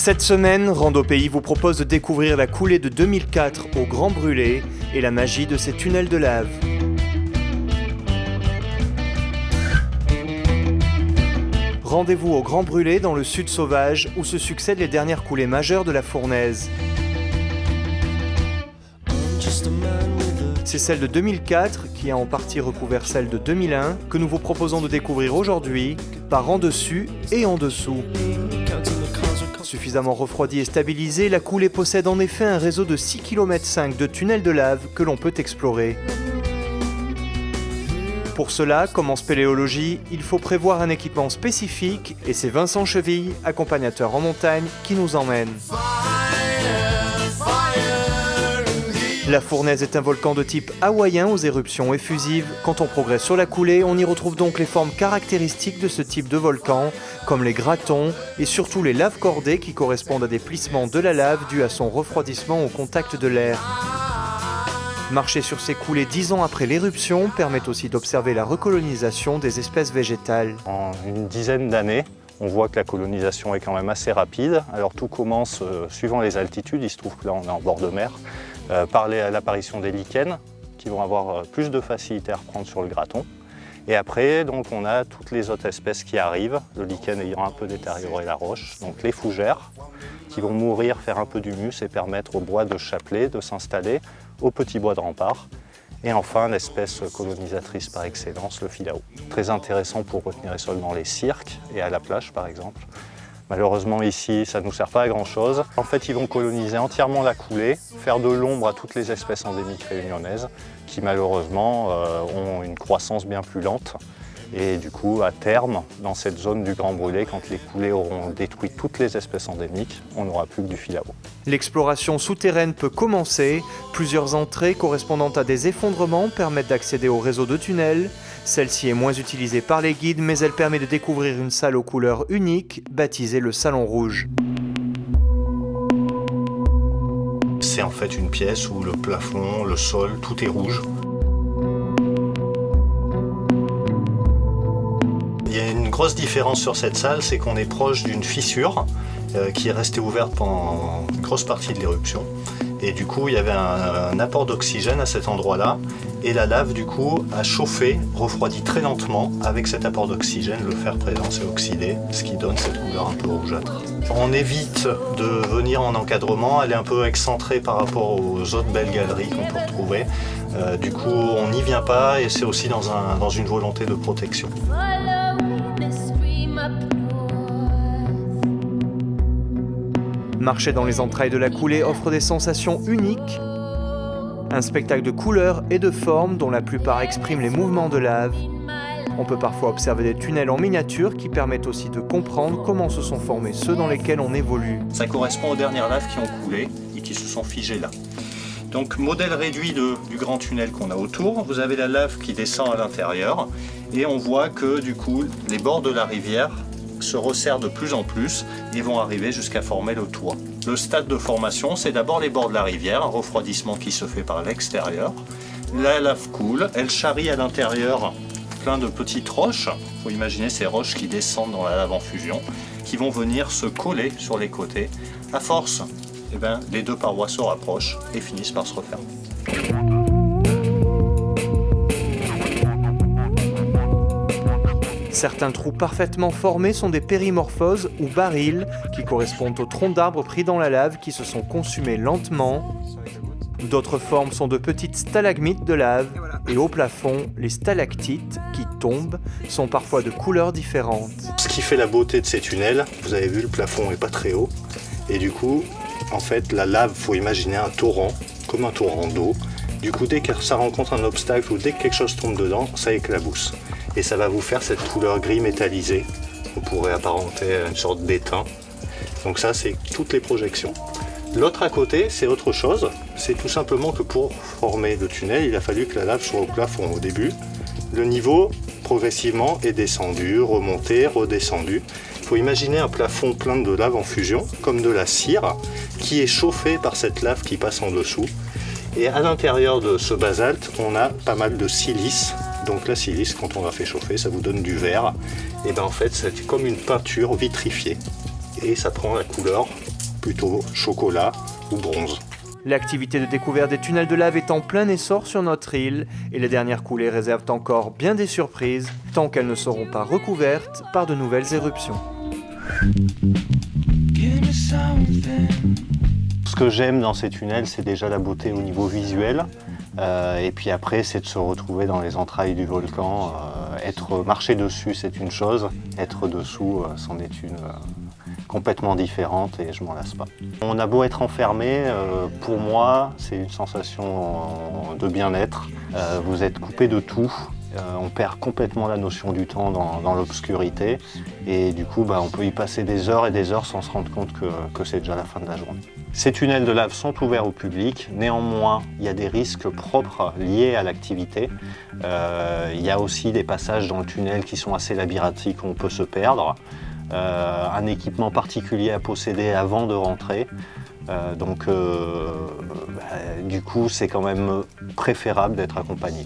Cette semaine, Rando Pays vous propose de découvrir la coulée de 2004 au Grand Brûlé et la magie de ces tunnels de lave. Rendez-vous au Grand Brûlé dans le Sud Sauvage où se succèdent les dernières coulées majeures de la fournaise. C'est celle de 2004 qui a en partie recouvert celle de 2001 que nous vous proposons de découvrir aujourd'hui par en dessus et en dessous. Suffisamment refroidie et stabilisée, la coulée possède en effet un réseau de 6,5 km de tunnels de lave que l'on peut explorer. Pour cela, comme en spéléologie, il faut prévoir un équipement spécifique et c'est Vincent Cheville, accompagnateur en montagne, qui nous emmène. La fournaise est un volcan de type hawaïen aux éruptions effusives. Quand on progresse sur la coulée, on y retrouve donc les formes caractéristiques de ce type de volcan, comme les gratons et surtout les laves cordées qui correspondent à des plissements de la lave dus à son refroidissement au contact de l'air. Marcher sur ces coulées 10 ans après l'éruption permet aussi d'observer la recolonisation des espèces végétales. En une dizaine d'années, on voit que la colonisation est quand même assez rapide. Alors tout commence suivant les altitudes, il se trouve que là on est en bord de mer, par l'apparition des lichens qui vont avoir plus de facilité à reprendre sur le graton. Et après, donc, on a toutes les autres espèces qui arrivent, le lichen ayant un peu détérioré la roche, donc les fougères qui vont mourir, faire un peu d'humus et permettre au bois de Chapelet de s'installer, au petit bois de rempart. Et enfin, l'espèce colonisatrice par excellence, le filao. Très intéressant pour retenir les sols dans les cirques et à la plage par exemple. Malheureusement ici, ça ne nous sert pas à grand chose. En fait, ils vont coloniser entièrement la coulée, faire de l'ombre à toutes les espèces endémiques réunionnaises qui malheureusement ont une croissance bien plus lente. Et du coup, à terme, dans cette zone du Grand Brûlé, quand les coulées auront détruit toutes les espèces endémiques, on n'aura plus que du filao. L'exploration souterraine peut commencer. Plusieurs entrées correspondant à des effondrements permettent d'accéder au réseau de tunnels. Celle-ci est moins utilisée par les guides, mais elle permet de découvrir une salle aux couleurs uniques, baptisée le Salon Rouge. C'est en fait une pièce où le plafond, le sol, tout est rouge. Il y a une grosse différence sur cette salle, c'est qu'on est proche d'une fissure qui est restée ouverte pendant une grosse partie de l'éruption. Et du coup, il y avait un apport d'oxygène à cet endroit-là. Et la lave, du coup, a chauffé, refroidi très lentement. Avec cet apport d'oxygène, le fer présent s'est oxydé, ce qui donne cette couleur un peu rougeâtre. On évite de venir en encadrement, elle est un peu excentrée par rapport aux autres belles galeries qu'on peut retrouver. Du coup, on n'y vient pas et c'est aussi dans une volonté de protection. Marcher dans les entrailles de la coulée offre des sensations uniques. Un spectacle de couleurs et de formes dont la plupart expriment les mouvements de lave. On peut parfois observer des tunnels en miniature qui permettent aussi de comprendre comment se sont formés ceux dans lesquels on évolue. Ça correspond aux dernières laves qui ont coulé et qui se sont figées là. Donc modèle réduit du grand tunnel qu'on a autour, vous avez la lave qui descend à l'intérieur et on voit que du coup les bords de la rivière se resserrent de plus en plus et vont arriver jusqu'à former le toit. Le stade de formation, c'est d'abord les bords de la rivière, un refroidissement qui se fait par l'extérieur. La lave coule, elle charrie à l'intérieur plein de petites roches. Il faut imaginer ces roches qui descendent dans la lave en fusion, qui vont venir se coller sur les côtés. À force, les deux parois se rapprochent et finissent par se refermer. Certains trous parfaitement formés sont des périmorphoses ou barils qui correspondent aux troncs d'arbres pris dans la lave qui se sont consumés lentement. D'autres formes sont de petites stalagmites de lave et au plafond, les stalactites qui tombent sont parfois de couleurs différentes. Ce qui fait la beauté de ces tunnels, vous avez vu, le plafond n'est pas très haut et du coup, en fait, la lave, il faut imaginer un torrent, comme un torrent d'eau. Du coup, dès que ça rencontre un obstacle ou dès que quelque chose tombe dedans, ça éclabousse. Et ça va vous faire cette couleur gris métallisé, qu'on pourrait apparenter à une sorte d'étain. Donc ça, c'est toutes les projections. L'autre à côté, c'est autre chose. C'est tout simplement que pour former le tunnel, il a fallu que la lave soit au plafond au début. Le niveau, progressivement, est descendu, remonté, redescendu. Il faut imaginer un plafond plein de lave en fusion, comme de la cire, qui est chauffé par cette lave qui passe en dessous. Et à l'intérieur de ce basalte, on a pas mal de silice. Donc la silice, quand on la fait chauffer, ça vous donne du vert. Et bien en fait, c'est comme une peinture vitrifiée. Et ça prend la couleur plutôt chocolat ou bronze. L'activité de découverte des tunnels de lave est en plein essor sur notre île et les dernières coulées réservent encore bien des surprises tant qu'elles ne seront pas recouvertes par de nouvelles éruptions. Ce que j'aime dans ces tunnels, c'est déjà la beauté au niveau visuel. Et puis après, c'est de se retrouver dans les entrailles du volcan. Marcher dessus, c'est une chose. Être dessous, c'en est une complètement différente et je m'en lasse pas. On a beau être enfermé, pour moi, c'est une sensation de bien-être. Vous êtes coupé de tout. On perd complètement la notion du temps dans l'obscurité et du coup on peut y passer des heures et des heures sans se rendre compte que c'est déjà la fin de la journée. Ces tunnels de lave sont ouverts au public, néanmoins il y a des risques propres liés à l'activité. Il y a aussi des passages dans le tunnel qui sont assez labyrinthiques où on peut se perdre. Un équipement particulier à posséder avant de rentrer. Du coup c'est quand même préférable d'être accompagné.